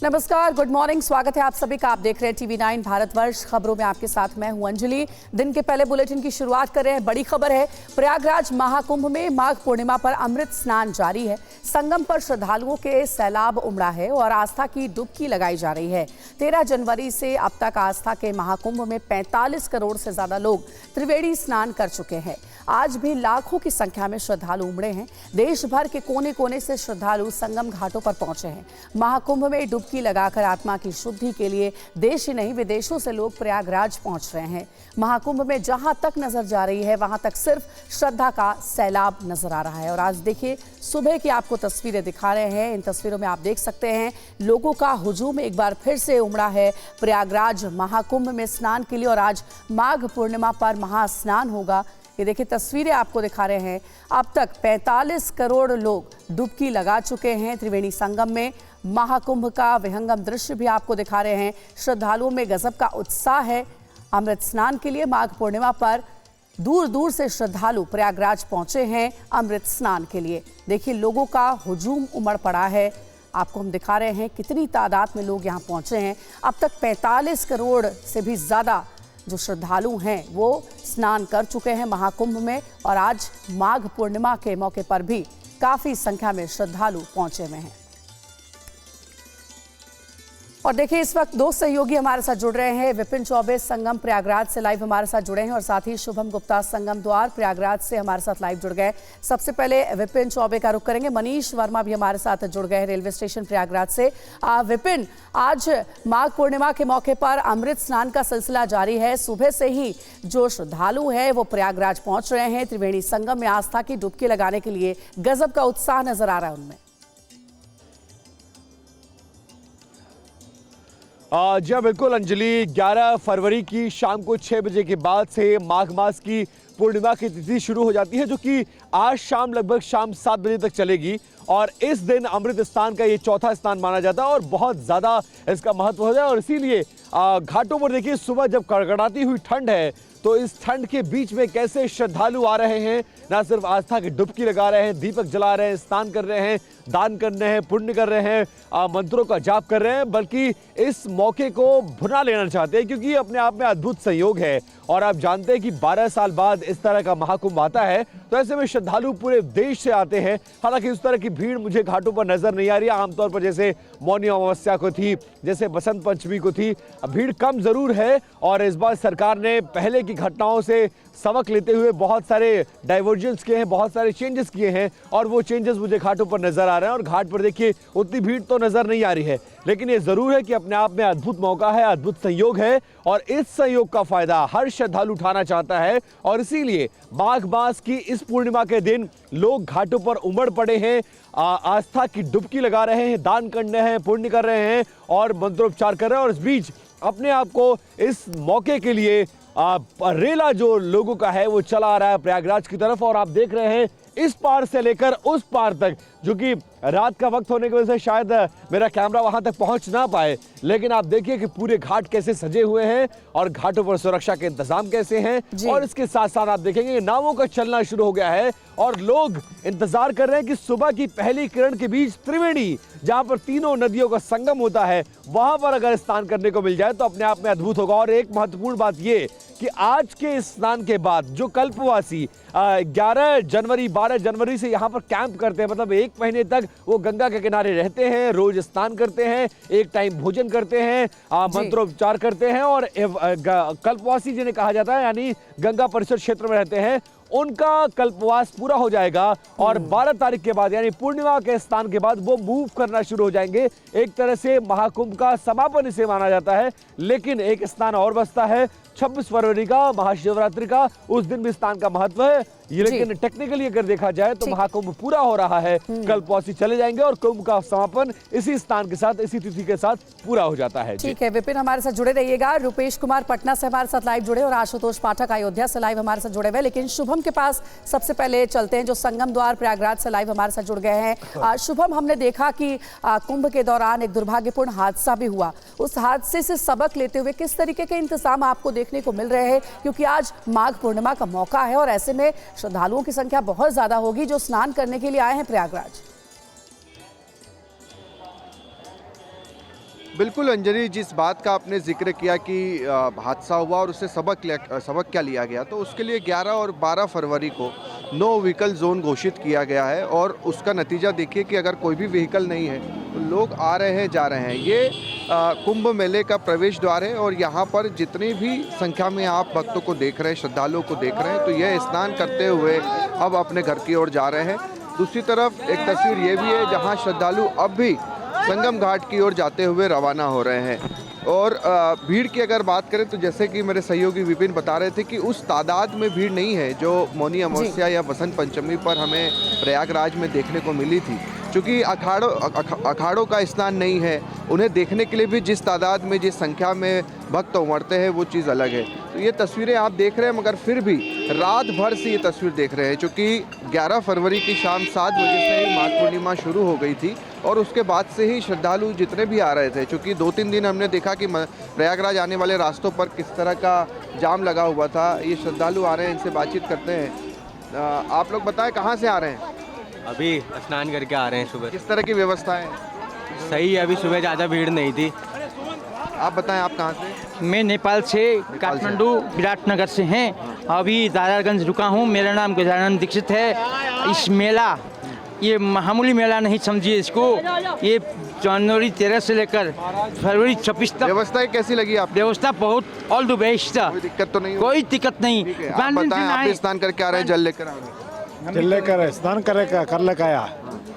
नमस्कार, good morning. स्वागत है आप सभी का। आप देख रहे हैं TV9 भारतवर्ष। खबरों में आपके साथ मैं हूं अंजलि। दिन के पहले बुलेटिन की शुरुआत कर रहे हैं। बड़ी खबर है, प्रयागराज महाकुंभ में माघ पूर्णिमा पर अमृत स्नान जारी है। संगम पर श्रद्धालुओं के सैलाब उमड़ा है और आस्था की डुबकी लगाई जा रही है। 13 जनवरी से अब तक आस्था के महाकुंभ में 45 करोड़ से ज्यादा लोग त्रिवेणी स्नान कर चुके हैं। आज भी लाखों की संख्या में श्रद्धालु उमड़े हैं। देश भर के कोने कोने से श्रद्धालु संगम घाटों पर पहुंचे हैं। महाकुंभ में डुबकी लगाकर आत्मा की शुद्धि के लिए देश ही नहीं विदेशों से लोग प्रयागराज पहुंच रहे हैं। महाकुंभ में जहां तक नजर जा रही है वहां तक सिर्फ श्रद्धा का सैलाब नजर आ रहा है। और आज देखिए, सुबह की आपको तस्वीरें दिखा रहे हैं। इन तस्वीरों में आप देख सकते हैं लोगों का हुजूम एक बार फिर से उमड़ा है प्रयागराज महाकुंभ में स्नान के लिए। और आज माघ पूर्णिमा पर महास्नान होगा। ये देखिए, तस्वीरें आपको दिखा रहे हैं। अब तक 45 करोड़ लोग डुबकी लगा चुके हैं त्रिवेणी संगम में। महाकुंभ का विहंगम दृश्य भी आपको दिखा रहे हैं। श्रद्धालुओं में गजब का उत्साह है। अमृत स्नान के लिए माघ पूर्णिमा पर दूर दूर से श्रद्धालु प्रयागराज पहुंचे हैं अमृत स्नान के लिए। देखिए, लोगों का हुजूम उमड़ पड़ा है। आपको हम दिखा रहे हैं कितनी तादाद में लोग यहाँ पहुंचे हैं। अब तक 45 करोड़ से भी ज्यादा जो श्रद्धालु हैं वो स्नान कर चुके हैं महाकुंभ में। और आज माघ पूर्णिमा के मौके पर भी काफी संख्या में श्रद्धालु पहुंचे हुए हैं। और देखिए, इस वक्त दो सहयोगी हमारे साथ जुड़ रहे हैं। विपिन चौबे संगम प्रयागराज से लाइव हमारे साथ जुड़े हैं और साथ ही शुभम गुप्ता संगम द्वार प्रयागराज से हमारे साथ लाइव जुड़ गए। सबसे पहले विपिन चौबे का रुख करेंगे। मनीष वर्मा भी हमारे साथ जुड़ गए हैं रेलवे स्टेशन प्रयागराज से। विपिन, आज माघ पूर्णिमा के मौके पर अमृत स्नान का सिलसिला जारी है। सुबह से ही जो श्रद्धालु है वो प्रयागराज पहुंच रहे हैं। त्रिवेणी संगम में आस्था की डुबकी लगाने के लिए गजब का उत्साह नजर आ रहा है उनमें। जी हाँ, बिल्कुल अंजलि। 11 फरवरी की शाम को 6 बजे के बाद से माघ मास की पूर्णिमा की तिथि शुरू हो जाती है, जो कि आज शाम लगभग शाम 7 बजे तक चलेगी। और इस दिन अमृत स्नान का ये चौथा स्नान माना जाता है और बहुत ज़्यादा इसका महत्व हो जाए। और इसीलिए घाटों पर देखिए, सुबह जब कड़कड़ाती हुई ठंड है तो इस ठंड के बीच में कैसे श्रद्धालु आ रहे हैं। ना सिर्फ आस्था की डुबकी लगा रहे हैं, दीपक जला रहे हैं, स्नान कर रहे हैं, दान कर रहे हैं, पुण्य कर रहे हैं, मंत्रों का जाप कर रहे हैं, बल्कि इस मौके को भुना लेना चाहते हैं, क्योंकि ये अपने आप में अद्भुत संयोग है। और आप जानते हैं कि 12 साल बाद इस तरह का महाकुंभ आता है, तो ऐसे में श्रद्धालु पूरे देश से आते हैं। हालांकि उस तरह की भीड़ मुझे घाटों पर नजर नहीं आ रही है। आमतौर पर जैसे मौनी अमावस्या को थी, जैसे बसंत पंचमी को थी, भीड़ कम जरूर है। और इस बार सरकार ने पहले की घटनाओं से सबक लेते हुए बहुत सारे डाइवर्जन्स किए हैं, बहुत सारे चेंजेस किए हैं, और वो चेंजेस मुझे घाटों पर नजर आ रहे हैं। और घाट पर देखिए, उतनी भीड़ तो नजर नहीं आ रही है, लेकिन ये जरूर है कि अपने आप में अद्भुत मौका है, अद्भुत संयोग है। और इस संयोग का फायदा हर श्रद्धालु उठाना चाहता है। और इसीलिए माघ मास की इस पूर्णिमा के दिन लोग घाटों पर उमड़ पड़े हैं, आस्था की डुबकी लगा रहे हैं, दान करने हैं, पुण्य कर रहे हैं और मंत्रोपचार कर रहे हैं। और इस बीच अपने आप को इस मौके के लिए रेला जो लोगों का है वो चला आ रहा है प्रयागराज की तरफ। और आप देख रहे हैं इस पार से लेकर उस पार तक, जो कि रात का वक्त होने की वजह से शायद मेरा कैमरा वहां तक पहुंच ना पाए, लेकिन आप देखिए कि पूरे घाट कैसे सजे हुए हैं और घाटों पर सुरक्षा के इंतजाम कैसे हैं। और इसके साथ साथ आप देखेंगे नावों का चलना शुरू हो गया है और लोग इंतजार कर रहे हैं कि सुबह की पहली किरण के बीच त्रिवेणी, जहां पर तीनों नदियों का संगम होता है, वहां पर अगर स्नान करने को मिल जाए तो अपने आप में अद्भुत होगा। और एक महत्वपूर्ण बात यह कि आज के स्नान के बाद जो कल्पवासी 11 जनवरी 12 जनवरी से यहाँ पर कैंप करते हैं, मतलब एक महीने तक वो गंगा के किनारे रहते हैं, रोज स्नान करते हैं, एक टाइम भोजन करते हैं, मंत्रोपचार करते हैं। और कल्पवासी जिन्हें कहा जाता है, यानी गंगा परिसर क्षेत्र में रहते हैं, उनका कल्पवास पूरा हो जाएगा। और 12 तारीख के बाद, यानी पूर्णिमा के स्नान के बाद, वो मूव करना शुरू हो जाएंगे। एक तरह से महाकुंभ का समापन इसे माना जाता है। लेकिन एक स्नान और बचता है 26 फरवरी का, महाशिवरात्रि का। उस दिन भी स्नान का महत्व है। लेकिन टेक्निकली अगर देखा जाए तो महाकुंभ पूरा हो रहा है, कल्पवासी चले जाएंगे और कुंभ का समापन इसी स्नान के साथ, इसी तिथि के साथ पूरा हो जाता है। ठीक है विपिन, हमारे साथ जुड़े रहिएगा। रुपेश कुमार पटना से हमारे साथ लाइव जुड़े और आशुतोष पाठक अयोध्या से लाइव हमारे साथ जुड़े हुए। लेकिन शुभम के पास सबसे पहले चलते हैं, जो संगम द्वार प्रयागराज से लाइव हमारे साथ जुड़ गए हैं। शुभम, हमने देखा कि कुंभ के दौरान एक दुर्भाग्यपूर्ण हादसा भी हुआ। उस हादसे से सबक लेते हुए किस तरीके के इंतजाम आपको देखने को मिल रहे हैं, क्योंकि आज माघ पूर्णिमा का मौका है और ऐसे में श्रद्धालुओं की संख्या बहुत ज्यादा होगी जो स्नान करने के लिए आए हैं प्रयागराज? बिल्कुल अंजलि, जिस बात का आपने जिक्र किया कि हादसा हुआ और उससे सबक क्या लिया गया, तो उसके लिए 11 और 12 फरवरी को नो व्हीकल जोन घोषित किया गया है। और उसका नतीजा देखिए कि अगर कोई भी व्हीकल नहीं है तो लोग आ रहे हैं, जा रहे हैं। ये कुंभ मेले का प्रवेश द्वार है और यहाँ पर जितनी भी संख्या में आप भक्तों को देख रहे हैं, श्रद्धालुओं को देख रहे हैं, तो यह स्नान करते हुए अब अपने घर की ओर जा रहे हैं। दूसरी तरफ एक तस्वीर ये भी है जहाँ श्रद्धालु अब भी संगम घाट की ओर जाते हुए रवाना हो रहे हैं। और भीड़ की अगर बात करें तो जैसे कि मेरे सहयोगी विपिन बता रहे थे कि उस तादाद में भीड़ नहीं है जो मौनी अमावस्या या बसंत पंचमी पर हमें प्रयागराज में देखने को मिली थी। क्योंकि अखाड़ों का स्नान नहीं है, उन्हें देखने के लिए भी जिस तादाद में, जिस संख्या में भक्त उमड़ते हैं वो चीज़ अलग है। तो ये तस्वीरें आप देख रहे हैं, मगर फिर भी रात भर से ये तस्वीर देख रहे हैं। क्योंकि 11 फरवरी की शाम 7 बजे से ही माघ पूर्णिमा शुरू हो गई थी और उसके बाद से ही श्रद्धालु जितने भी आ रहे थे, क्योंकि 2-3 दिन हमने देखा कि प्रयागराज आने वाले रास्तों पर किस तरह का जाम लगा हुआ था। ये श्रद्धालु आ रहे हैं, इनसे बातचीत करते हैं। आप लोग बताएं कहाँ से आ रहे हैं? अभी स्नान करके आ रहे हैं सुबह। किस तरह की व्यवस्था है? सही है, अभी सुबह ज़्यादा भीड़ नहीं थी। आप बताएं, आप कहाँ से? मैं नेपाल से, काठमांडू विराटनगर से हैं। अभी दादरगंज रुका हूँ। मेरा नाम गजानन दीक्षित है। इस मेला, ये मामूली मेला नहीं समझिए इसको। ये जनवरी 13 से लेकर फरवरी 26 तक। व्यवस्थाएं कैसी लगी आप? व्यवस्था बहुत ऑल द बेस्ट। कोई दिक्कत तो नहीं? कोई दिक्कत नहीं। आप बताएं, आप भी स्नान करके आ रहे हैं, जल लेकर आ रहे हैं? जल लेकर स्नान कर लेकर आया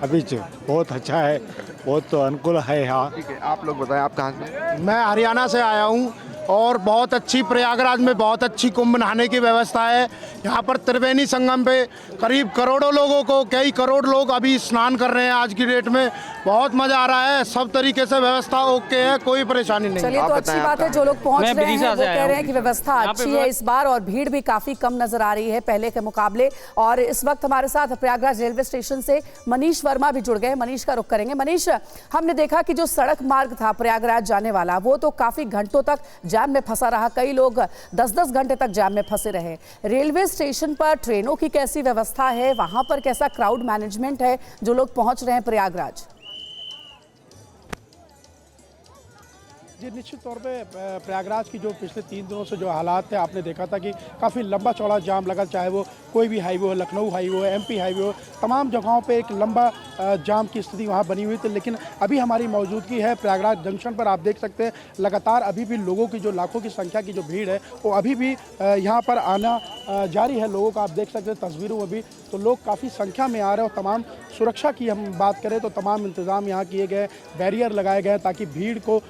अभी। बहुत अच्छा है, बहुत अनुकूल है यहाँ। ठीक है, आप लोग बताएं, आप कहाँ से? मैं हरियाणा से आया हूँ और बहुत अच्छी, प्रयागराज में बहुत अच्छी कुंभ नहाने की व्यवस्था है। यहाँ पर त्रिवेणी संगम पे करीब करोड़ों लोगों को, कई करोड़ लोग अभी स्नान कर रहे हैं आज की डेट में। बहुत मजा आ रहा है, सब तरीके से व्यवस्था ओके है, कोई परेशानी नहीं। चलिए, तो अच्छी बात है जो लोग पहुंच रहे हैं वो कह रहे हैं कि व्यवस्था अच्छी है इस बार और भीड़ भी काफी कम नजर आ रही है पहले के मुकाबले। और इस वक्त हमारे साथ प्रयागराज रेलवे स्टेशन से मनीष वर्मा भी जुड़ गए। मनीष का रुख करेंगे। मनीष, हमने देखा कि जो सड़क मार्ग था प्रयागराज जाने वाला, वो तो काफी घंटों तक जाम में फंसा रहा। कई लोग 10-10 घंटे तक जाम में फंसे रहे। रेलवे स्टेशन पर ट्रेनों की कैसी व्यवस्था है, वहां पर कैसा क्राउड मैनेजमेंट है जो लोग पहुंच रहे हैं प्रयागराज? जी, निश्चित तौर पे प्रयागराज की जो पिछले 3 दिनों से जो हालात थे, आपने देखा था कि काफ़ी लंबा चौड़ा जाम लगा। चाहे वो कोई भी हाईवे हो, लखनऊ हाईवे हो, MP हाईवे हो, तमाम जगहों पे एक लंबा जाम की स्थिति वहाँ बनी हुई थी। लेकिन अभी हमारी मौजूदगी है प्रयागराज जंक्शन पर। आप देख सकते हैं लगातार अभी भी लोगों की जो लाखों की संख्या की जो भीड़ है वो अभी भी यहाँ पर आना जारी है। लोगों का आप देख सकते हैं तस्वीरों में भी, तो लोग काफ़ी संख्या में आ रहे हैं। और तमाम सुरक्षा की हम बात करें तो तमाम इंतज़ाम यहाँ किए गए, बैरियर लगाए गए ताकि भीड़ को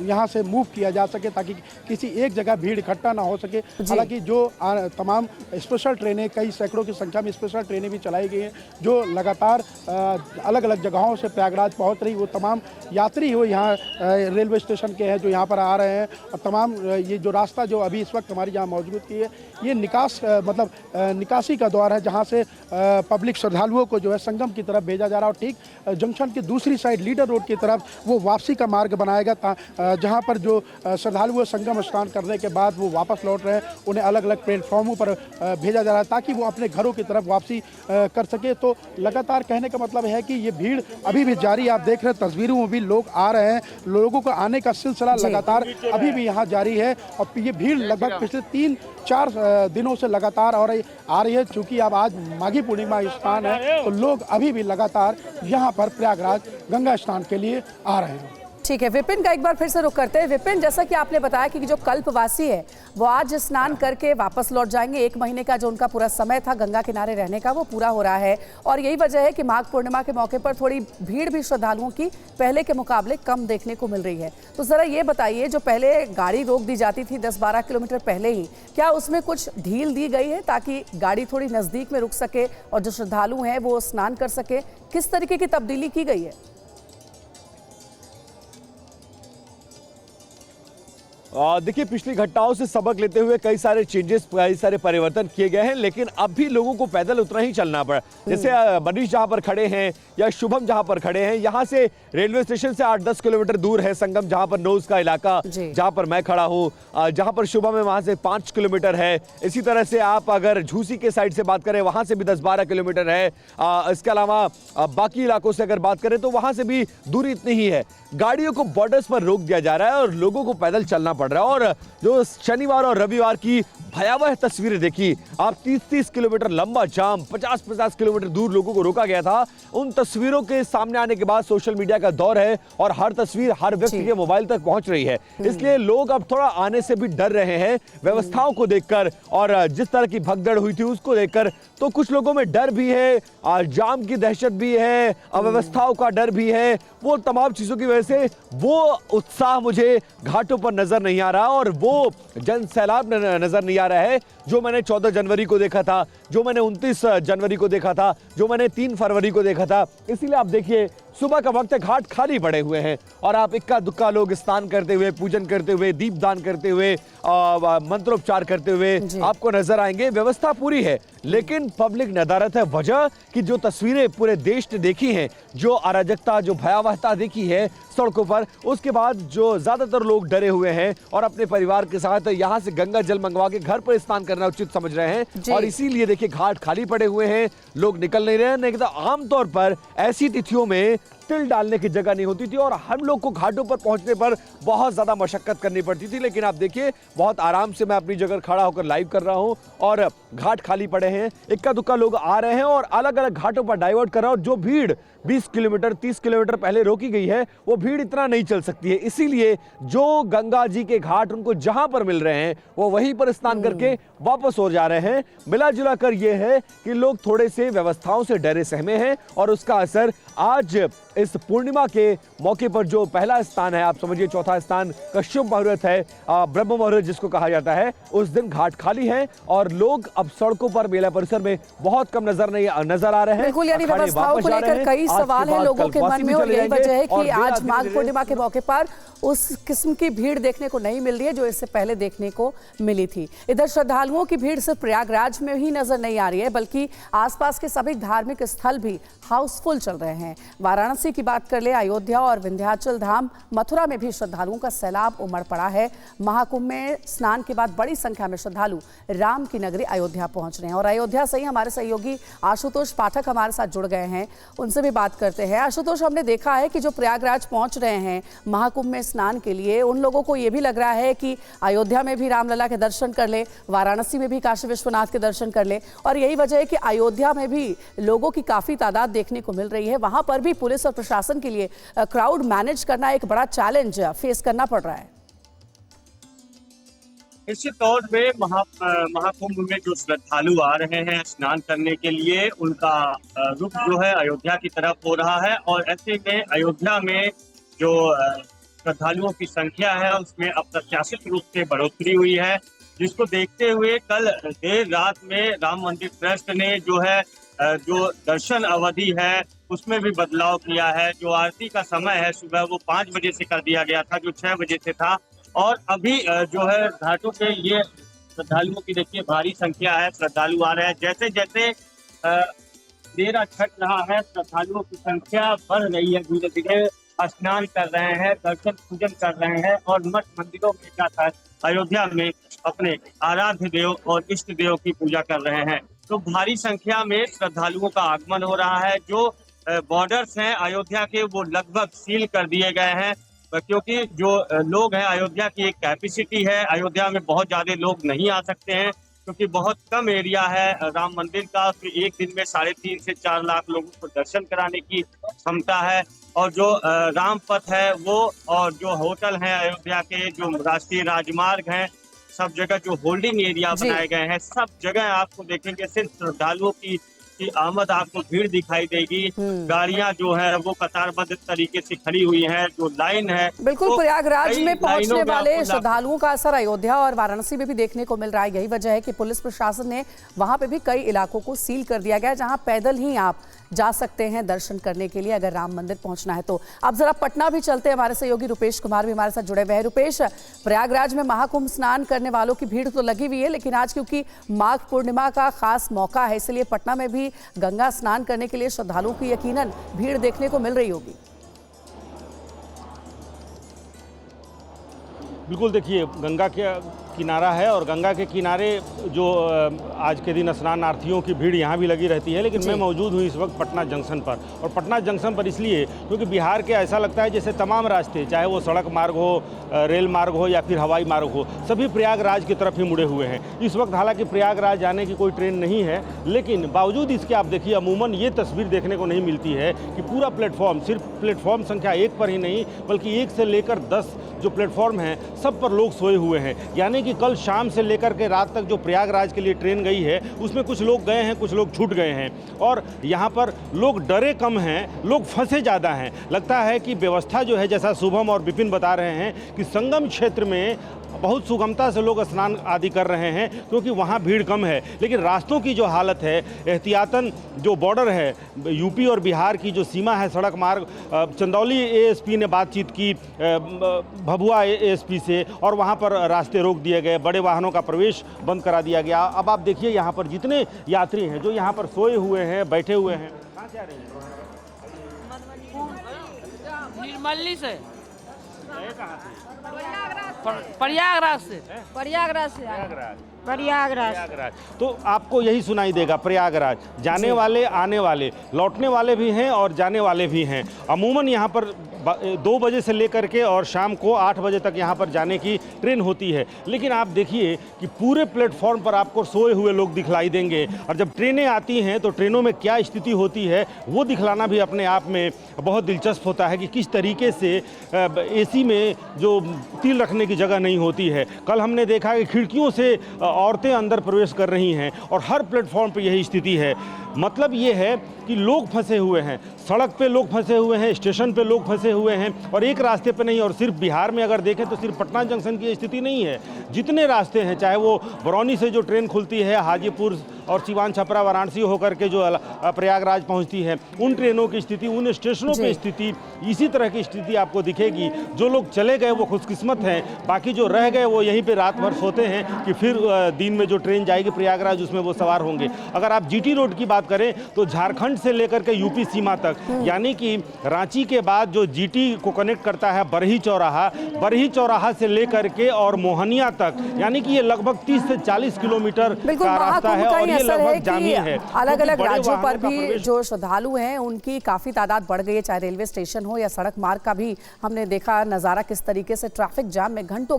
यहाँ से मूव किया जा सके, ताकि किसी एक जगह भीड़ इकट्ठा ना हो सके। हालांकि जो तमाम स्पेशल ट्रेनें, कई सैकड़ों की संख्या में स्पेशल ट्रेनें भी चलाई गई हैं जो लगातार अलग अलग जगहों से प्रयागराज पहुँच रही। वो तमाम यात्री हो यहाँ रेलवे स्टेशन के हैं जो यहाँ पर आ रहे हैं। और तमाम ये जो रास्ता जो अभी इस वक्त हमारी यहाँ मौजूद की है, ये निकासी का द्वार है जहाँ से पब्लिक श्रद्धालुओं को जो है संगम की तरफ भेजा जा रहा है। और ठीक जंक्शन की दूसरी साइड लीडर रोड की तरफ वो वापसी का मार्ग बनाएगा जहाँ पर जो श्रद्धालु संगम स्नान करने के बाद वो वापस लौट रहे हैं, उन्हें अलग अलग प्लेटफॉर्मों पर भेजा जा रहा है ताकि वो अपने घरों की तरफ वापसी कर सके। तो लगातार कहने का मतलब है कि ये भीड़ अभी भी जारी। आप देख रहे हैं तस्वीरों में भी लोग आ रहे हैं, लोगों को आने का सिलसिला लगातार अभी भी यहाँ जारी है। और ये भीड़ लगभग पिछले 3-4 दिनों से लगातार आ रही है। चूँकि अब आज माघी पूर्णिमा स्नान है तो लोग अभी भी लगातार यहाँ पर प्रयागराज गंगा स्नान के लिए आ रहे हैं। ठीक है, विपिन का एक बार फिर से रुख करते हैं। विपिन, जैसा कि आपने बताया कि जो कल्पवासी है वो आज स्नान करके वापस लौट जाएंगे। 1 महीने का जो उनका पूरा समय था गंगा किनारे रहने का वो पूरा हो रहा है। और यही वजह है कि माघ पूर्णिमा के मौके पर थोड़ी भीड़ भी श्रद्धालुओं की पहले के मुकाबले कम देखने को मिल रही है। तो जरा ये बताइए, जो पहले गाड़ी रोक दी जाती थी 10-12 किलोमीटर पहले ही, क्या उसमें कुछ ढील दी गई है ताकि गाड़ी थोड़ी नजदीक में रुक सके और जो श्रद्धालु हैं वो स्नान कर सके? किस तरीके की तब्दीली की गई है? देखिए, पिछली घटनाओं से सबक लेते हुए कई सारे चेंजेस, कई सारे परिवर्तन किए गए हैं, लेकिन अब भी लोगों को पैदल उतना ही चलना पड़ा। जैसे मनीष जहां पर खड़े हैं या शुभम जहां पर खड़े हैं, यहां से रेलवे स्टेशन से 8-10 किलोमीटर दूर है संगम, जहां पर नोज का इलाका, जहां पर मैं खड़ा हूं, जहां पर शुभम है वहां से 5 किलोमीटर है। इसी तरह से आप अगर झूसी के साइड से बात करें, वहां से भी 10-12 किलोमीटर है। इसके अलावा बाकी इलाकों से अगर बात करें तो वहां से भी दूरी इतनी ही है। गाड़ियों को बॉर्डर्स पर रोक दिया जा रहा है और लोगों को पैदल चलना पड़ रहा है। और जो शनिवार और रविवार की भयावह तस्वीरें देखी, आप 30-30 किलोमीटर लंबा जाम, 50-50 किलोमीटर दूर लोगों को रोका गया था, उन तस्वीरों के सामने आने के बाद सोशल मीडिया का दौर है और हर तस्वीर हर व्यक्ति के मोबाइल तक पहुंच रही है। इसलिए लोग अब थोड़ा आने से भी डर रहे हैं व्यवस्थाओं को देखकर, और जिस तरह की भगदड़ हुई थी उसको देखकर। तो कुछ लोगों में डर भी है, जाम की दहशत भी है, अव्यवस्थाओं का डर भी है। वो तमाम चीजों की वजह से वो उत्साह मुझे घाटों पर नजर नहीं आ रहा और वो जन सैलाब नजर नहीं आ रहा है जो मैंने 14 जनवरी को देखा था, जो मैंने 29 जनवरी को देखा था, जो मैंने 3 फरवरी को देखा था। इसीलिए आप देखिए, सुबह का वक्त है, घाट खाली पड़े हुए हैं और आप इक्का दुक्का लोग स्नान करते हुए, पूजन करते हुए, दीपदान करते हुए, मंत्रोपचार करते हुए आपको नजर आएंगे। व्यवस्था पूरी है, लेकिन पब्लिक नदारत है। वजह कि जो तस्वीरें पूरे देश ने देखी हैं, जो अराजकता, जो भयावहता देखी है सड़कों पर, उसके बाद जो ज्यादातर लोग डरे हुए हैं और अपने परिवार के साथ यहां से गंगा जल मंगवा के घर पर स्नान करना उचित समझ रहे हैं। और इसीलिए देखिए, घाट खाली पड़े हुए हैं, लोग निकल नहीं रहे हैं। नहीं तो आमतौर पर ऐसी तिथियों में तिल डालने की जगह नहीं होती थी और हम लोग को घाटों पर पहुंचने पर बहुत ज्यादा मशक्कत करनी पड़ती थी। लेकिन आप देखिए, बहुत आराम से मैं अपनी जगह खड़ा होकर लाइव कर रहा हूं और घाट खाली पड़े हैं, इक्का दुक्का लोग आ रहे हैं और अलग अलग घाटों पर डाइवर्ट कर रहे हैं। और जो भीड़ 20 किलोमीटर 30 किलोमीटर पहले रोकी गई है, वो भीड़ इतना नहीं चल सकती है। इसीलिए जो गंगा जी के घाट उनको जहां पर मिल रहे हैं, वो वहीं पर स्नान करके वापस हो जा रहे हैं। मिला जुला कर ये है कि लोग थोड़े से व्यवस्थाओं से डरे सहमे हैं और उसका असर आज इस पूर्णिमा के मौके पर जो पहला स्थान है, आप समझिए चौथा स्थान कश्यप मुहूर्त है, ब्रह्म मुहूर्त जिसको कहा जाता है, उस दिन घाट खाली है और लोग अब सड़कों पर, मेला परिसर में बहुत कम नजर आ रहे हैं। बिल्कुल, यानी व्यवस्थाओं को लेकर कई सवाल हैं लोगों के मन में और यही वजह है कि आज माघ पूर्णिमा के मौके पर उस किस्म की भीड़ देखने को नहीं मिल रही है जो इससे पहले देखने को मिली थी। इधर श्रद्धालुओं की भीड़ सिर्फ प्रयागराज में ही नजर नहीं आ रही है, बल्कि आसपास के सभी धार्मिक स्थल भी हाउसफुल चल रहे हैं। वाराणसी की बात कर ले, अयोध्या और विंध्याचल धाम, मथुरा में भी श्रद्धालुओं का सैलाब उमड़ पड़ा है। महाकुंभ में स्नान के बाद बड़ी संख्या में श्रद्धालु राम की नगरी अयोध्या पहुंच रहे हैं और अयोध्या से ही हमारे सहयोगी आशुतोष पाठक हमारे साथ जुड़ गए हैं, उनसे भी बात करते हैं। आशुतोष, हमने देखा है कि जो प्रयागराज पहुंच रहे हैं महाकुंभ में स्नान के लिए, उन लोगों को ये भी लग रहा है कि अयोध्या में भी रामलला के दर्शन कर ले, वाराणसी में भी काशी विश्वनाथ के दर्शन कर ले। और यही वजह है कि अयोध्या में भी लोगों की काफी तादाद देखने को मिल रही है। वहां पर भी पुलिस और प्रशासन के लिए क्राउड मैनेज करना एक बड़ा चैलेंज फेस करना पड़ रहा है। निश्चित तौर पे महाकुंभ में जो श्रद्धालु आ रहे हैं स्नान करने के लिए, उनका रुख जो है अयोध्या की तरफ हो रहा है और ऐसे में अयोध्या में जो श्रद्धालुओं की संख्या है उसमें अप्रत्याशित रूप से बढ़ोतरी हुई है, जिसको देखते हुए कल देर रात में राम मंदिर ट्रस्ट ने जो दर्शन अवधि है उसमें भी बदलाव किया है। जो आरती का समय है सुबह वो 5 बजे से कर दिया गया था, जो 6 बजे से था। और अभी जो है घाटों पे ये श्रद्धालुओं की देखिए भारी संख्या है, श्रद्धालु आ रहे हैं। जैसे जैसे देरा छठ रहा है, श्रद्धालुओं की संख्या बढ़ रही है, धीरे धीरे स्नान कर रहे हैं, दर्शन पूजन कर रहे हैं और मठ मंदिरों में जाकर अयोध्या में अपने आराध्य देव और इष्ट देव की पूजा कर रहे हैं। तो भारी संख्या में श्रद्धालुओं का आगमन हो रहा है। जो बॉर्डर्स हैं अयोध्या के वो लगभग सील कर दिए गए हैं, क्योंकि जो लोग हैं, अयोध्या की एक कैपेसिटी है, अयोध्या में बहुत ज्यादा लोग नहीं आ सकते हैं क्योंकि बहुत कम एरिया है राम मंदिर का। तो एक दिन में 3.5 से 4 लाख लोगों को दर्शन कराने की क्षमता है। और जो रामपथ है वो, और जो होटल हैं अयोध्या के, जो राष्ट्रीय राजमार्ग हैं, सब जगह जो होल्डिंग एरिया बनाए गए हैं, सब जगह आपको देखेंगे सिर्फ श्रद्धालुओं की आमद, आपको भीड़ दिखाई देगी। गाड़ियां जो है वो कतारबद्ध तरीके से खड़ी हुई हैं, जो लाइन है। बिल्कुल, प्रयागराज में पहुंचने वाले श्रद्धालुओं का असर अयोध्या और वाराणसी में भी देखने को मिल रहा है। यही वजह है कि पुलिस प्रशासन ने वहां पे भी कई इलाकों को सील कर दिया गया, जहां पैदल ही आप जा सकते हैं दर्शन करने के लिए अगर राम मंदिर पहुंचना है तो। अब जरा पटना भी चलते हैं, हमारे सहयोगी रुपेश कुमार भी हमारे साथ जुड़े हुए हैं। रुपेश, प्रयागराज में महाकुंभ स्नान करने वालों की भीड़ तो लगी हुई है, लेकिन आज क्योंकि माघ पूर्णिमा का खास मौका है, इसलिए पटना में भी गंगा स्नान करने के लिए श्रद्धालुओं की यकीनन भीड़ देखने को मिल रही होगी। बिल्कुल, देखिए गंगा के किनारा है और गंगा के किनारे जो आज के दिन स्नानार्थियों की भीड़ यहाँ भी लगी रहती है, लेकिन मैं मौजूद हूँ इस वक्त पटना जंक्शन पर। और पटना जंक्शन पर इसलिए क्योंकि बिहार के ऐसा लगता है जैसे तमाम रास्ते, चाहे वो सड़क मार्ग हो, रेल मार्ग हो या फिर हवाई मार्ग हो, सभी प्रयागराज की तरफ ही मुड़े हुए हैं। इस वक्त हालांकि प्रयागराज जाने की कोई ट्रेन नहीं है, लेकिन बावजूद इसके आप देखिए अमूमन ये तस्वीर देखने को नहीं मिलती है कि पूरा प्लेटफॉर्म, सिर्फ प्लेटफॉर्म संख्या 1 पर ही नहीं बल्कि 1 से लेकर 10 जो प्लेटफॉर्म हैं सब पर लोग सोए हुए हैं। यानी कि कल शाम से लेकर के रात तक जो प्रयागराज के लिए ट्रेन गई है उसमें कुछ लोग गए हैं, कुछ लोग छूट गए हैं और यहाँ पर लोग डरे कम हैं, लोग फंसे ज़्यादा हैं। लगता है कि व्यवस्था जो है, जैसा शुभम और विपिन बता रहे हैं कि संगम क्षेत्र में बहुत सुगमता से लोग स्नान आदि कर रहे हैं क्योंकि वहाँ भीड़ कम है, लेकिन रास्तों की जो हालत है, एहतियातन जो बॉर्डर है यूपी और बिहार की जो सीमा है सड़क मार्ग, चंदौली एएसपी ने बातचीत की भभुआ एएसपी से और वहाँ पर रास्ते रोक दिए गए, बड़े वाहनों का प्रवेश बंद करा दिया गया। अब आप देखिए यहाँ पर जितने यात्री हैं जो यहाँ पर सोए हुए हैं, बैठे हुए हैं, कहाँ जा रहे हैं? निर्मली से, प्रयागराज से। प्रयागराज तो आपको यही सुनाई देगा, प्रयागराज। जाने वाले, आने वाले, लौटने वाले भी हैं और जाने वाले भी हैं। अमूमन यहाँ पर 2 बजे से लेकर के और शाम को 8 बजे तक यहाँ पर जाने की ट्रेन होती है, लेकिन आप देखिए कि पूरे प्लेटफॉर्म पर आपको सोए हुए लोग दिखलाई देंगे। और जब ट्रेनें आती हैं तो ट्रेनों में क्या स्थिति होती है वो दिखलाना भी अपने आप में बहुत दिलचस्प होता है कि किस तरीके से एसी में जो तिल रखने की जगह नहीं होती है। कल हमने देखा कि खिड़कियों से औरतें अंदर प्रवेश कर रही हैं और हर प्लेटफॉर्म पर यही स्थिति है। मतलब ये है कि लोग फंसे हुए हैं, सड़क पे लोग फंसे हुए हैं, स्टेशन पे लोग फंसे हुए हैं और एक रास्ते पे नहीं। और सिर्फ बिहार में अगर देखें तो सिर्फ पटना जंक्शन की स्थिति नहीं है, जितने रास्ते हैं, चाहे वो बरौनी से जो ट्रेन खुलती है हाजीपुर और सिवान, छपरा, वाराणसी होकर के जो प्रयागराज पहुंचती है, उन ट्रेनों की स्थिति, उन स्टेशनों पे स्थिति, इसी तरह की स्थिति आपको दिखेगी। जो लोग चले गए वो खुशकिस्मत हैं, बाकी जो रह गए वो यहीं पे रात भर सोते हैं कि फिर दिन में जो ट्रेन जाएगी प्रयागराज उसमें वो सवार होंगे। अगर आप जीटी रोड की बात करें तो झारखंड से लेकर के यूपी सीमा तक, यानी कि रांची के बाद जो जीटी को कनेक्ट करता है बरही चौराहा से लेकर के और मोहनिया तक, यानी कि ये लगभग 30 से 40 किलोमीटर का रास्ता है और ये लगभग जामी है। अलग अलग राज्यों पर भी जो श्रद्धालु हैं उनकी काफी तादाद बढ़ गई है, चाहे रेलवे स्टेशन हो या सड़क मार्ग का भी हमने देखा नजारा किस तरीके से ट्रैफिक जाम में घंटों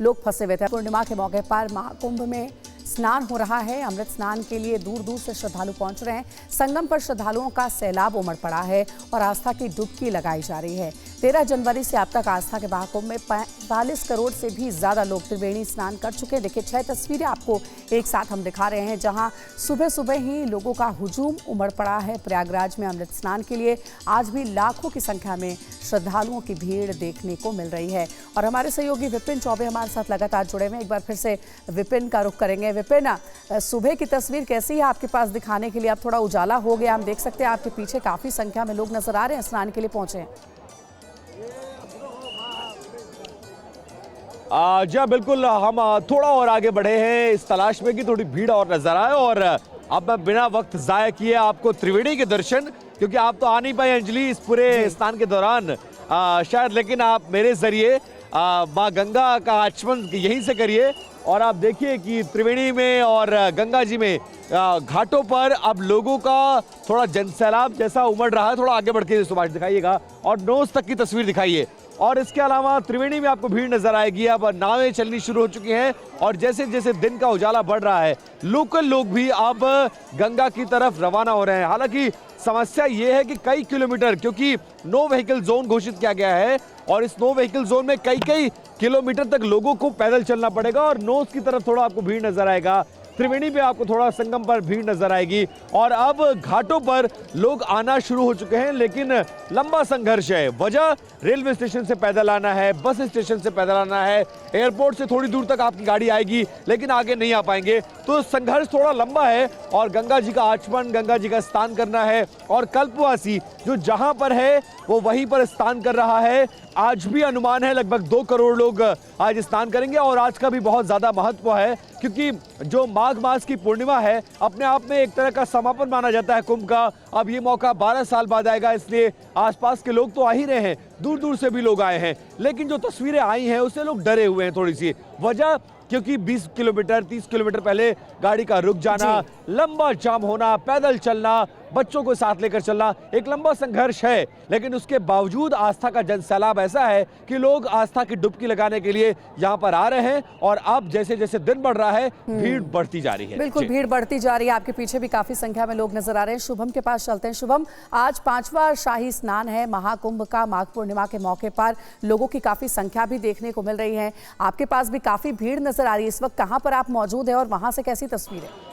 लोग फंसे हुए थे। पूर्णिमा के मौके पर महाकुंभ में स्नान हो रहा है, अमृत स्नान के लिए दूर दूर से श्रद्धालु पहुंच रहे हैं। संगम पर श्रद्धालुओं का सैलाब उमड़ पड़ा है और आस्था की डुबकी लगाई जा रही है। 13 जनवरी से अब तक आस्था के महाकुंभ में 45 करोड़ से भी ज्यादा लोग त्रिवेणी स्नान कर चुके हैं। देखिए 6 तस्वीरें आपको एक साथ हम दिखा रहे हैं, जहां सुबह सुबह ही लोगों का हुजूम उमड़ पड़ा है प्रयागराज में अमृत स्नान के लिए। आज भी लाखों की संख्या में श्रद्धालुओं की भीड़ देखने को मिल रही है और हमारे सहयोगी विपिन चौबे हमारे साथ लगातार जुड़े हुए हैं। एक बार फिर से विपिन का रुख करेंगे। विपिन, सुबह की तस्वीर कैसी है आपके पास दिखाने के लिए? अब थोड़ा उजाला हो गया, हम देख सकते हैं आपके पीछे काफी संख्या में लोग नजर आ रहे हैं स्नान के लिए पहुंचे हैं। जी बिल्कुल, हम थोड़ा और आगे बढ़े हैं इस तलाश में कि थोड़ी भीड़ और नजर आए और अब मैं बिना वक्त जाया किए आपको त्रिवेणी के दर्शन, क्योंकि आप तो आ नहीं पाए अंजलि इस पूरे स्नान के दौरान शायद, लेकिन आप मेरे जरिए माँ गंगा का आचमन यहीं से करिए और आप देखिए कि त्रिवेणी में और गंगा जी में घाटों पर अब लोगों का थोड़ा जनसैलाब जैसा उमड़ रहा है। थोड़ा आगे बढ़ के सुभाष दिखाइएगा और नोज तक की तस्वीर दिखाइए। और इसके अलावा त्रिवेणी में आपको भीड़ नजर आएगी। अब नावें चलनी शुरू हो चुकी हैं और जैसे जैसे दिन का उजाला बढ़ रहा है लोकल लोग भी अब गंगा की तरफ रवाना हो रहे हैं। हालांकि समस्या ये है कि कई किलोमीटर, क्योंकि नो व्हीकल जोन घोषित किया गया है और इस नो व्हीकल जोन में कई किलोमीटर तक लोगों को पैदल चलना पड़ेगा और नोज की तरफ थोड़ा आपको भीड़ नजर आएगा। त्रिवेणी पे आपको थोड़ा संगम पर भीड़ नजर आएगी। और अब घाटों पर लोग आना शुरू हो चुके हैं, लेकिन लंबा संघर्ष है। वजह रेलवे स्टेशन से पैदल आना है, बस स्टेशन से पैदल आना है, एयरपोर्ट से थोड़ी दूर तक आपकी गाड़ी आएगी लेकिन आगे नहीं आ पाएंगे। तो संघर्ष थोड़ा लंबा है और गंगा जी का आचमन, गंगा जी का स्नान करना है और कल्पवासी जो जहां पर है वो वहीं पर स्नान कर रहा है। आज भी अनुमान है लगभग 2 करोड़ लोग आज स्नान करेंगे और आज का भी बहुत ज्यादा महत्व है क्योंकि जो माघ मास की पूर्णिमा है अपने आप में एक तरह का समापन माना जाता है कुंभ का। अब ये मौका 12 साल बाद आएगा, इसलिए आसपास के लोग तो आ ही रहे हैं, दूर दूर से भी लोग आए हैं, लेकिन जो तस्वीरें आई हैं उससे लोग डरे हुए हैं थोड़ी सी। वजह क्योंकि 20 किलोमीटर 30 किलोमीटर पहले गाड़ी का रुक जाना, लंबा जाम होना, पैदल चलना, बच्चों को साथ लेकर चलना, एक लंबा संघर्ष है। लेकिन उसके बावजूद आस्था का जनसैलाब ऐसा है कि लोग आस्था की डुबकी लगाने के लिए यहाँ पर आ रहे हैं और अब जैसे जैसे दिन बढ़ रहा है भीड़ बढ़ती जा रही है। बिल्कुल भीड़ बढ़ती जा रही है। आपके पीछे भी काफी संख्या में लोग नजर आ रहे हैं। शुभम के पास चलते हैं। शुभम, आज 5वां शाही स्नान है महाकुंभ का। माघ पूर्णिमा के मौके पर लोगों की काफी संख्या भी देखने को मिल रही है। आपके पास भी काफी भीड़ नजर आ रही है। इस वक्त कहां पर आप मौजूद है और वहां से कैसी तस्वीर है?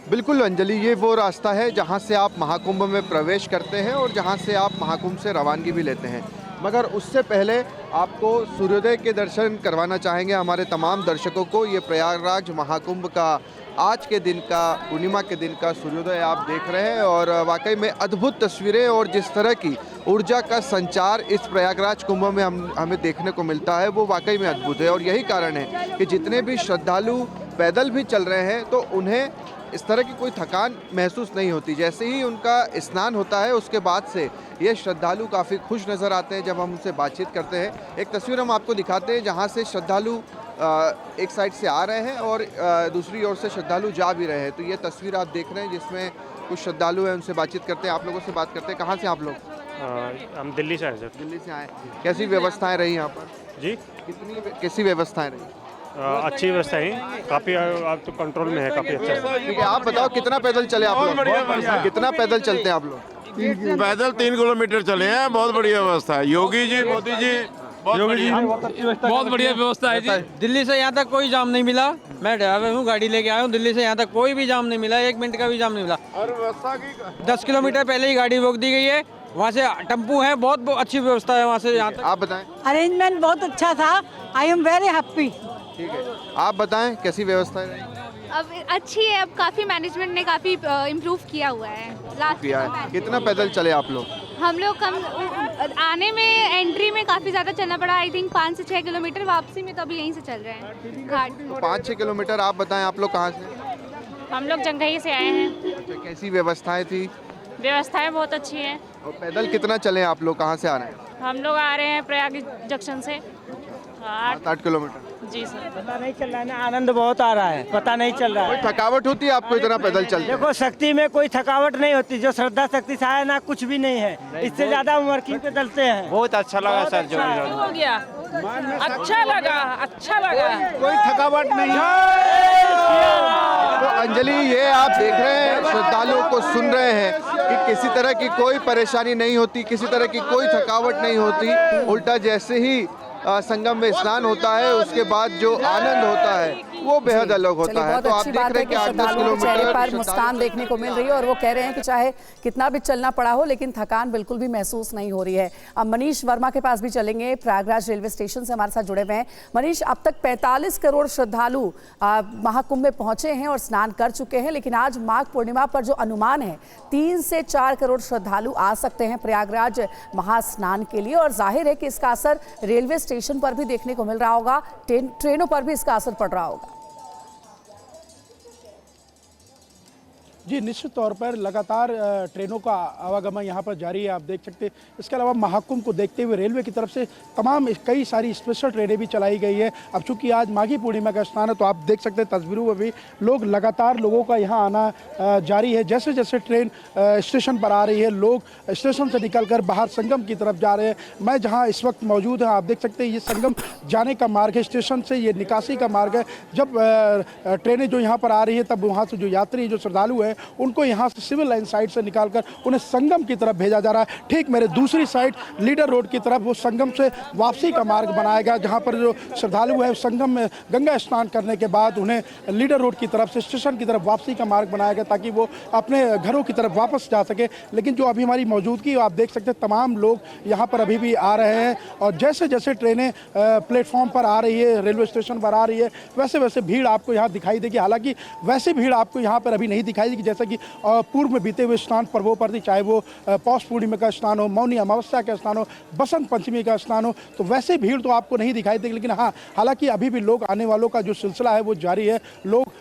बिल्कुल अंजलि, ये वो रास्ता है जहाँ से आप महाकुंभ में प्रवेश करते हैं और जहाँ से आप महाकुंभ से रवानगी भी लेते हैं। मगर उससे पहले आपको सूर्योदय के दर्शन करवाना चाहेंगे हमारे तमाम दर्शकों को। ये प्रयागराज महाकुंभ का आज के दिन का, पूर्णिमा के दिन का सूर्योदय आप देख रहे हैं और वाकई में अद्भुत तस्वीरें और जिस तरह की ऊर्जा का संचार इस प्रयागराज कुंभ में हमें देखने को मिलता है वो वाकई में अद्भुत है। और यही कारण है कि जितने भी श्रद्धालु पैदल भी चल रहे हैं तो उन्हें इस तरह की कोई थकान महसूस नहीं होती। जैसे ही उनका स्नान होता है उसके बाद से ये श्रद्धालु काफ़ी खुश नज़र आते हैं जब हम उनसे बातचीत करते हैं। एक तस्वीर हम आपको दिखाते हैं जहाँ से श्रद्धालु एक साइड से आ रहे हैं और दूसरी ओर से श्रद्धालु जा भी रहे हैं। तो ये तस्वीर आप देख रहे हैं जिसमें कुछ श्रद्धालु हैं, उनसे बातचीत करते हैं। आप लोगों से बात करते हैं। कहाँ से आप लोग? हम दिल्ली से आए सर। दिल्ली से आए। कैसी व्यवस्थाएँ रही यहाँ पर? जी, कैसी व्यवस्थाएँ रही? अच्छी व्यवस्था है, काफ़ी आप तो कंट्रोल में है, काफ़ी अच्छा। ठीक है, आप बताओ कितना पैदल चले आप लोग? कितना पैदल चलते हैं आप लोग? पैदल 3 किलोमीटर चले हैं। बहुत बढ़िया व्यवस्था है। योगी जी, मोदी जी, बहुत बढ़िया व्यवस्था है जी। दिल्ली से यहाँ तक कोई जाम नहीं मिला। मैं ड्राइवर हूँ, गाड़ी लेके आया हूँ। दिल्ली से यहाँ तक कोई भी जाम नहीं मिला, 1 मिनट का भी जाम नहीं मिला। और व्यवस्था की 10 किलोमीटर पहले ही गाड़ी रोक दी गई है। वहाँ से टेम्पू है, बहुत अच्छी व्यवस्था है वहाँ से यहाँ तक। आप बताएं। अरेंजमेंट बहुत अच्छा था। I am very happy. ठीक है, आप बताएं कैसी व्यवस्था है? अब अच्छी है। अब काफ़ी मैनेजमेंट ने काफ़ी इम्प्रूव किया हुआ है लास्ट में। कितना पैदल चले आप लोग? हम लोग कम आने में, एंट्री में काफ़ी ज़्यादा चलना पड़ा। आई थिंक 5 से 6 किलोमीटर। वापसी में तो अभी यहीं से चल रहे हैं घाट। 5-6 किलोमीटर। आप बताएं आप लोग कहाँ से? हम लोग जंघई से आए हैं। अच्छा, कैसी व्यवस्थाएं थी? व्यवस्थाएं बहुत अच्छी हैं। और पैदल कितना चले आप लोग? कहाँ से आ रहे हैं? हम लोग आ रहे हैं प्रयाग जंक्शन से 8 किलोमीटर। जी सर। पता नहीं चल रहा है ना, आनंद बहुत आ रहा है, पता नहीं चल रहा कोई है। थकावट होती है आपको इतना पैदल चलते? देखो, शक्ति में कोई थकावट नहीं होती। जो श्रद्धा शक्ति से है ना, कुछ भी नहीं है। इससे ज्यादा वर्किंग पे चलते हैं। बहुत अच्छा लगा सर। जो हो गया, अच्छा लगा, अच्छा लगा। कोई थकावट नहीं तो अंजलि, ये आप देख रहे हैं, श्रद्धालुओं को सुन रहे हैं कि किसी तरह की कोई परेशानी नहीं होती, किसी तरह की कोई थकावट नहीं होती। उल्टा जैसे ही संगम में स्नान होता है उसके बाद जो आनंद होता है वो बेहद अलग होता है। बहुत तो आप अच्छी देख बात रहे है हैं कि कि 8-10 श्रद्धालुओं के चेहरे पर किलोमीटर मुस्कान देखने को मिल रही है और वो कह रहे हैं कि चाहे कितना भी चलना पड़ा हो लेकिन थकान बिल्कुल भी महसूस नहीं हो रही है। अब मनीष वर्मा के पास भी चलेंगे, प्रयागराज रेलवे स्टेशन से हमारे साथ जुड़े हुए हैं। मनीष, अब तक 45 करोड़ श्रद्धालु महाकुंभ में पहुंचे हैं और स्नान कर चुके हैं, लेकिन आज माघ पूर्णिमा पर जो अनुमान है 3 से 4 करोड़ श्रद्धालु आ सकते हैं प्रयागराज महास्नान के लिए। और जाहिर है कि इसका असर रेलवे स्टेशन पर भी देखने को मिल रहा होगा, ट्रेनों पर भी इसका असर पड़ रहा होगा। जी, निश्चित तौर पर लगातार ट्रेनों का आवागमन यहाँ पर जारी है, आप देख सकते हैं। इसके अलावा महाकुंभ को देखते हुए रेलवे की तरफ से तमाम कई सारी स्पेशल ट्रेनें भी चलाई गई है। अब चूंकि आज माघी पूर्णिमा का स्नान है तो आप देख सकते हैं तस्वीरों में भी लोग लगातार लोगों का यहाँ आना जारी है। जैसे जैसे ट्रेन स्टेशन पर आ रही है, लोग स्टेशन से निकलकर बाहर संगम की तरफ जा रहे हैं। मैं जहाँ इस वक्त मौजूद हूँ, आप देख सकते हैं ये संगम जाने का मार्ग है, स्टेशन से ये निकासी का मार्ग है। जब ट्रेनें जो यहाँ पर आ रही है तब वहाँ से जो यात्री, जो श्रद्धालु है हैं उनको यहाँ से सिविल लाइन साइड से निकालकर उन्हें संगम की तरफ भेजा जा रहा है। ठीक मेरे दूसरी साइड लीडर रोड की तरफ वो संगम से वापसी का मार्ग बनाया गया, जहाँ पर जो श्रद्धालु है संगम में गंगा स्नान करने के बाद उन्हें लीडर रोड की तरफ से स्टेशन की तरफ वापसी का मार्ग बनाया गया ताकि वो अपने घरों की तरफ वापस जा सके। लेकिन जो अभी हमारी मौजूदगी आप देख सकते हैं, तमाम लोग यहाँ पर अभी भी आ रहे हैं और जैसे जैसे ट्रेनें प्लेटफॉर्म पर आ रही है, रेलवे स्टेशन पर आ रही है, वैसे वैसे भीड़ आपको यहाँ दिखाई देगी। हालांकि वैसी भीड़ आपको यहाँ पर अभी नहीं दिखाई देगी जैसा कि पूर्व में बीते हुए स्नान पर्वों पर थी, चाहे वो पौष पूर्णिमा का स्नान हो, मौनी अमावस्या का स्नान हो, बसंत पंचमी का स्नान हो, तो वैसे भीड़ तो आपको नहीं दिखाई देगी। लेकिन हाँ, हालांकि अभी भी लोग आने वालों का जो सिलसिला है वो जारी है। लोग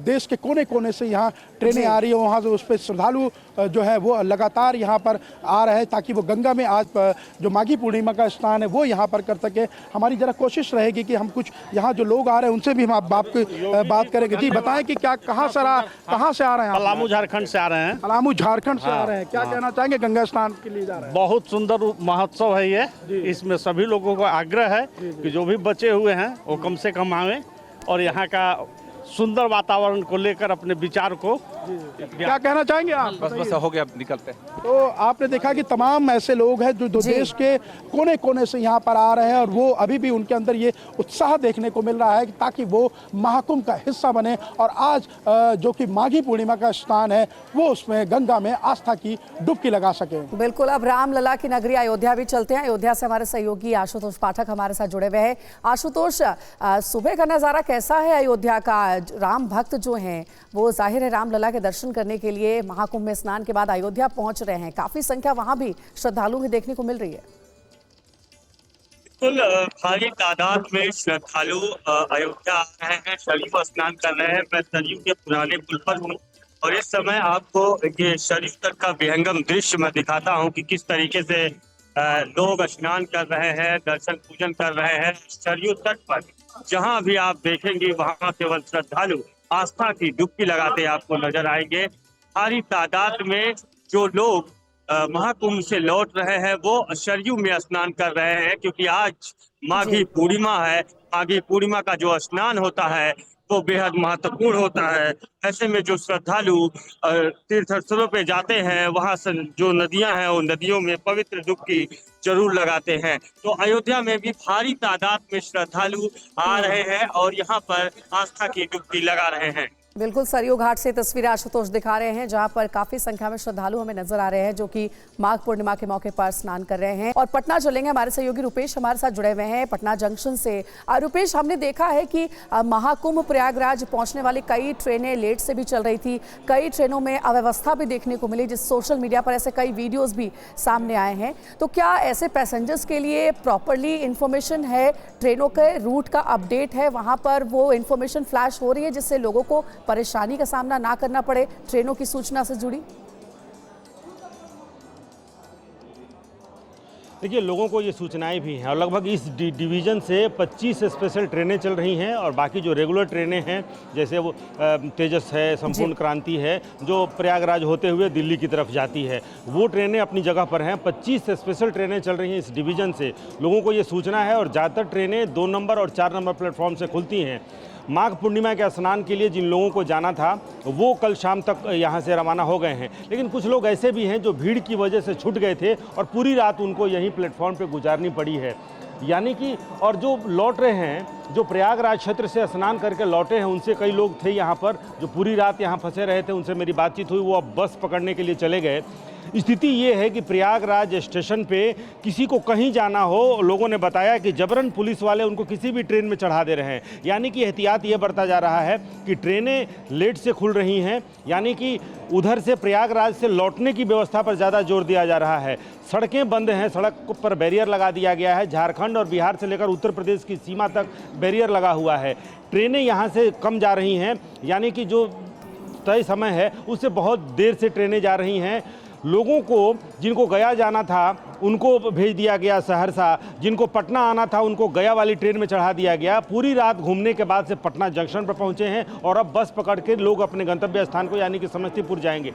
देश के कोने कोने से यहाँ ट्रेनें आ रही है, वहाँ से उस पर श्रद्धालु जो है वो लगातार यहाँ पर आ रहे हैं ताकि वो गंगा में आज जो माघी पूर्णिमा का स्नान है वो यहाँ पर कर सके। हमारी जरा कोशिश रहेगी कि हम कुछ यहाँ जो लोग आ रहे हैं उनसे भी हम आपकी बात करेंगे। जी बताएं कि क्या कहाँ से आ रहे हैं? पलामू झारखंड से आ रहे हैं। पलामू झारखंड से आ रहे हैं। क्या कहना चाहेंगे गंगा स्नान के लिए जा रहे हैं? बहुत सुंदर महोत्सव है ये, इसमें सभी लोगों को आग्रह है कि जो भी बचे हुए हैं वो कम से कम आएं और यहाँ का सुंदर वातावरण को लेकर अपने विचार को। क्या कहना चाहेंगे आप? बस हो गया, निकलते हैं। तो आपने देखा कि तमाम ऐसे लोग हैं जो देश के कोने कोने से यहाँ पर आ रहे हैं और वो अभी भी उनके अंदर ये उत्साह देखने को मिल रहा है ताकि वो महाकुंभ का हिस्सा बने और आज जो कि माघी पूर्णिमा का स्नान है वो उसमें गंगा में आस्था की डुबकी लगा सके। बिल्कुल, अब रामलला की नगरी अयोध्या भी चलते हैं। अयोध्या से हमारे सहयोगी आशुतोष पाठक हमारे साथ जुड़े हुए हैं। आशुतोष, सुबह का नज़ारा कैसा है अयोध्या का? राम भक्त जो हैं वो जाहिर है रामलला के दर्शन करने के लिए महाकुंभ में स्नान के बाद अयोध्या पहुंच रहे हैं। काफी संख्या वहां भी श्रद्धालुओं की देखने को मिल रही है। बिल्कुल, भारी तादाद में श्रद्धालु अयोध्या आ रहे हैं, सरयू स्नान कर रहे हैं। मैं सरयू के पुराने पुल पर हूँ और इस समय आपको ये सरयू तट का विहंगम दृश्य मैं दिखाता हूँ कि किस तरीके से लोग स्नान कर रहे हैं, दर्शन पूजन कर रहे हैं। सरयू तट पर जहाँ भी आप देखेंगे वहाँ केवल श्रद्धालु आस्था की डुबकी लगाते आपको नजर आएंगे। भारी तादाद में जो लोग महाकुंभ से लौट रहे हैं वो सरयू में स्नान कर रहे हैं क्योंकि आज माघी पूर्णिमा है। माघी पूर्णिमा का जो स्नान होता है वो बेहद महत्वपूर्ण होता है। ऐसे में जो श्रद्धालु तीर्थ स्थलों पे जाते हैं वहाँ से जो नदियां हैं वो नदियों में पवित्र डुबकी जरूर लगाते हैं। तो अयोध्या में भी भारी तादाद में श्रद्धालु आ रहे हैं और यहाँ पर आस्था की डुबकी लगा रहे हैं। बिल्कुल, सरयू घाट से तस्वीरें आशुतोष दिखा रहे हैं जहां पर काफी संख्या में श्रद्धालु हमें नजर आ रहे हैं जो कि माघ पूर्णिमा के मौके पर स्नान कर रहे हैं। और पटना चलेंगे, हमारे सहयोगी रुपेश हमारे साथ जुड़े हुए हैं पटना जंक्शन से। रुपेश, हमने देखा है कि महाकुंभ प्रयागराज पहुंचने वाली कई ट्रेनें लेट से भी चल रही थी, कई ट्रेनों में अव्यवस्था भी देखने को मिली, जिस सोशल मीडिया पर ऐसे कई वीडियोज भी सामने आए हैं। तो क्या ऐसे पैसेंजर्स के लिए प्रॉपरली इंफॉर्मेशन है, ट्रेनों के रूट का अपडेट है, वहां पर वो इंफॉर्मेशन फ्लैश हो रही है जिससे लोगों को परेशानी का सामना ना करना पड़े ट्रेनों की सूचना से जुड़ी? देखिए, लोगों को ये सूचनाएं भी हैं और लगभग इस डिवीज़न से 25 स्पेशल ट्रेनें चल रही हैं और बाकी जो रेगुलर ट्रेनें हैं जैसे वो तेजस है, संपूर्ण क्रांति है, जो प्रयागराज होते हुए दिल्ली की तरफ जाती है, वो ट्रेनें अपनी जगह पर हैं। 25 स्पेशल ट्रेनें चल रही हैं इस डिवीज़न से, लोगों को ये सूचना है और ज़्यादातर ट्रेनें 2 नंबर और 4 नंबर प्लेटफॉर्म से खुलती हैं। माघ पूर्णिमा के स्नान के लिए जिन लोगों को जाना था वो कल शाम तक यहाँ से रवाना हो गए हैं, लेकिन कुछ लोग ऐसे भी हैं जो भीड़ की वजह से छूट गए थे और पूरी रात उनको यहीं प्लेटफॉर्म पे गुजारनी पड़ी है। यानी कि और जो लौट रहे हैं, जो प्रयागराज क्षेत्र से स्नान करके लौटे हैं, उनसे कई लोग थे यहाँ पर जो पूरी रात यहाँ फंसे रहे थे, उनसे मेरी बातचीत हुई, वो अब बस पकड़ने के लिए चले गए। स्थिति ये है कि प्रयागराज स्टेशन पे किसी को कहीं जाना हो, लोगों ने बताया कि जबरन पुलिस वाले उनको किसी भी ट्रेन में चढ़ा दे रहे हैं। यानी कि एहतियात ये बरता जा रहा है कि ट्रेनें लेट से खुल रही हैं, यानी कि उधर से प्रयागराज से लौटने की व्यवस्था पर ज़्यादा जोर दिया जा रहा है। सड़कें बंद हैं, सड़क पर बैरियर लगा दिया गया है। झारखंड और बिहार से लेकर उत्तर प्रदेश की सीमा तक बैरियर लगा हुआ है। ट्रेनें यहाँ से कम जा रही हैं, यानी कि जो तय समय है उससे बहुत देर से ट्रेनें जा रही हैं। लोगों को जिनको गया जाना था उनको भेज दिया गया सहरसा, जिनको पटना आना था उनको गया वाली ट्रेन में चढ़ा दिया गया। पूरी रात घूमने के बाद से पटना जंक्शन पर पहुंचे हैं और अब बस पकड़ के लोग अपने गंतव्य स्थान को यानी कि समस्तीपुर जाएंगे।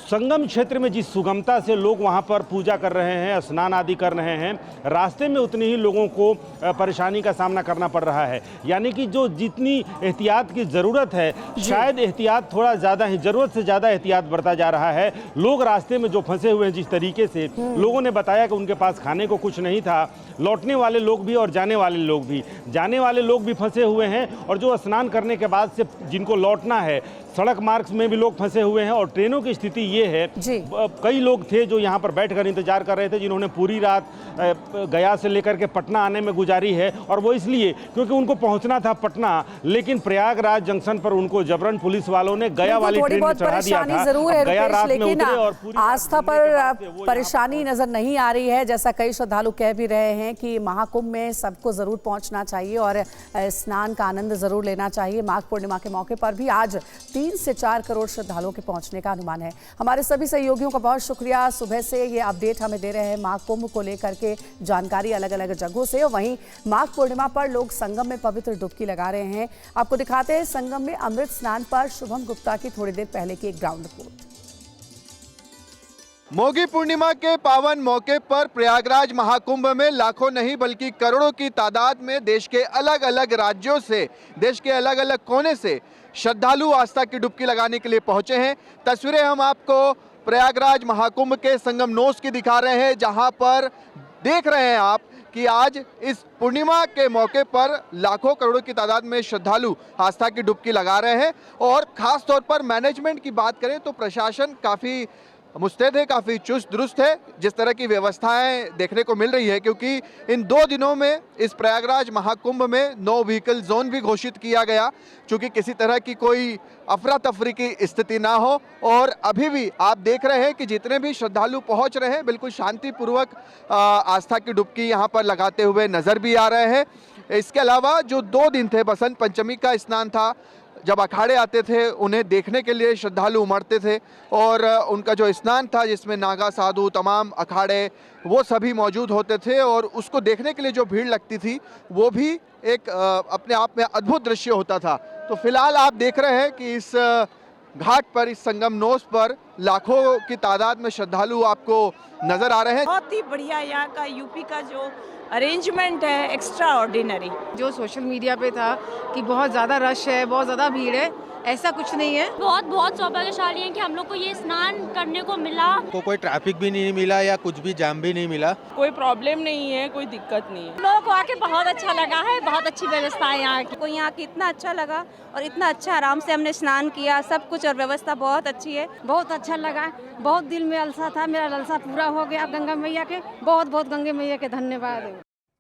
संगम क्षेत्र में जिस सुगमता से लोग वहां पर पूजा कर रहे हैं, स्नान आदि कर रहे हैं, रास्ते में उतनी ही लोगों को परेशानी का सामना करना पड़ रहा है। यानी कि जो जितनी एहतियात की ज़रूरत है, शायद एहतियात थोड़ा ज़्यादा ही, ज़रूरत से ज़्यादा एहतियात बरता जा रहा है। लोग रास्ते में जो फंसे हुए हैं, जिस तरीके से लोगों ने बताया कि उनके पास खाने को कुछ नहीं था, लौटने वाले लोग भी और जाने वाले लोग भी, फंसे हुए हैं। और जो स्नान करने के बाद से जिनको लौटना है, सड़क मार्ग में भी लोग फंसे हुए हैं। और ट्रेनों की स्थिति ये है, कई लोग थे जो यहाँ पर बैठकर इंतजार कर रहे थे, जिन्होंने पूरी रात गया से लेकर के पटना आने में गुजारी है। और वो इसलिए क्योंकि उनको पहुँचना था पटना, लेकिन प्रयागराज जंक्शन पर उनको जबरन पुलिस वालों ने गया वाली ट्रेन में चढ़ा दिया था। जरूर है गया रात में लेकिन उतरे और पूरी आस्था पर परेशानी नजर नहीं आ रही है। जैसा कई श्रद्धालु कह भी रहे हैं कि महाकुंभ में सबको जरूर पहुंचना चाहिए और स्नान का आनंद जरूर लेना चाहिए। माघ पूर्णिमा के मौके पर भी आज 3 से 4 करोड़ श्रद्धालुओं के पहुंचने का अनुमान है। हमारे सभी सहयोगियों का बहुत शुक्रिया, सुबह से ये अपडेट हमें दे रहे हैं महाकुंभ को लेकर के जानकारी अलग अलग जगहों से। वहीं माघ पूर्णिमा पर लोग संगम में पवित्र डुबकी लगा रहे हैं। आपको दिखाते हैं संगम में अमृत स्नान पर शुभम गुप्ता की थोड़ी देर पहले की एक ग्राउंड रिपोर्ट। मोगी पूर्णिमा के पावन मौके पर प्रयागराज महाकुंभ में लाखों नहीं बल्कि करोड़ों की तादाद में देश के अलग अलग राज्यों से, देश के अलग अलग कोने से श्रद्धालु आस्था की डुबकी लगाने के लिए पहुंचे हैं। तस्वीरें हम आपको प्रयागराज महाकुंभ के संगम नोस की दिखा रहे हैं, जहां पर देख रहे हैं आप कि आज इस पूर्णिमा के मौके पर लाखों करोड़ों की तादाद में श्रद्धालु आस्था की डुबकी लगा रहे हैं। और खास तौर पर मैनेजमेंट की बात करें तो प्रशासन काफ़ी मुस्तैद है, काफ़ी चुस्त दुरुस्त है। जिस तरह की व्यवस्थाएं देखने को मिल रही है, क्योंकि इन 2 दिनों में इस प्रयागराज महाकुंभ में नो व्हीकल जोन भी घोषित किया गया, क्योंकि किसी तरह की कोई अफरा तफरी की स्थिति ना हो। और अभी भी आप देख रहे हैं कि जितने भी श्रद्धालु पहुंच रहे हैं, बिल्कुल शांतिपूर्वक आस्था की डुबकी यहां पर लगाते हुए नजर भी आ रहे हैं। इसके अलावा जो 2 दिन थे, बसंत पंचमी का स्नान था, जब अखाड़े आते थे उन्हें देखने के लिए श्रद्धालु उमड़ते थे। और उनका जो स्नान था, जिसमें नागा साधु, तमाम अखाड़े, वो सभी मौजूद होते थे। और उसको देखने के लिए जो भीड़ लगती थी, वो भी एक अपने आप में अद्भुत दृश्य होता था। तो फिलहाल आप देख रहे हैं कि इस घाट पर, इस संगम नोस पर लाखों की तादाद में श्रद्धालु आपको नजर आ रहे हैं। बहुत ही बढ़िया यहाँ का यूपी का जो अरेंजमेंट है, एक्स्ट्रा ऑर्डिनरी। जो सोशल मीडिया पे था कि बहुत ज़्यादा रश है, बहुत ज़्यादा भीड़ है, ऐसा कुछ नहीं है। बहुत सौभाग्यशाली है कि हम लोग को ये स्नान करने को मिला। कोई ट्रैफिक भी नहीं मिला या कुछ भी जाम भी नहीं मिला। कोई प्रॉब्लम नहीं है, कोई दिक्कत नहीं है। लोगों को आके बहुत अच्छा लगा है, बहुत अच्छी व्यवस्था है यहाँ की। यहाँ की इतना अच्छा लगा और इतना अच्छा आराम से हमने स्नान किया, सब कुछ, और व्यवस्था बहुत अच्छी है। बहुत अच्छा लगा, बहुत दिल में अलसा था, मेरा ललसा पूरा हो गया गंगा मैया के। बहुत बहुत गंगा मैया के धन्यवाद।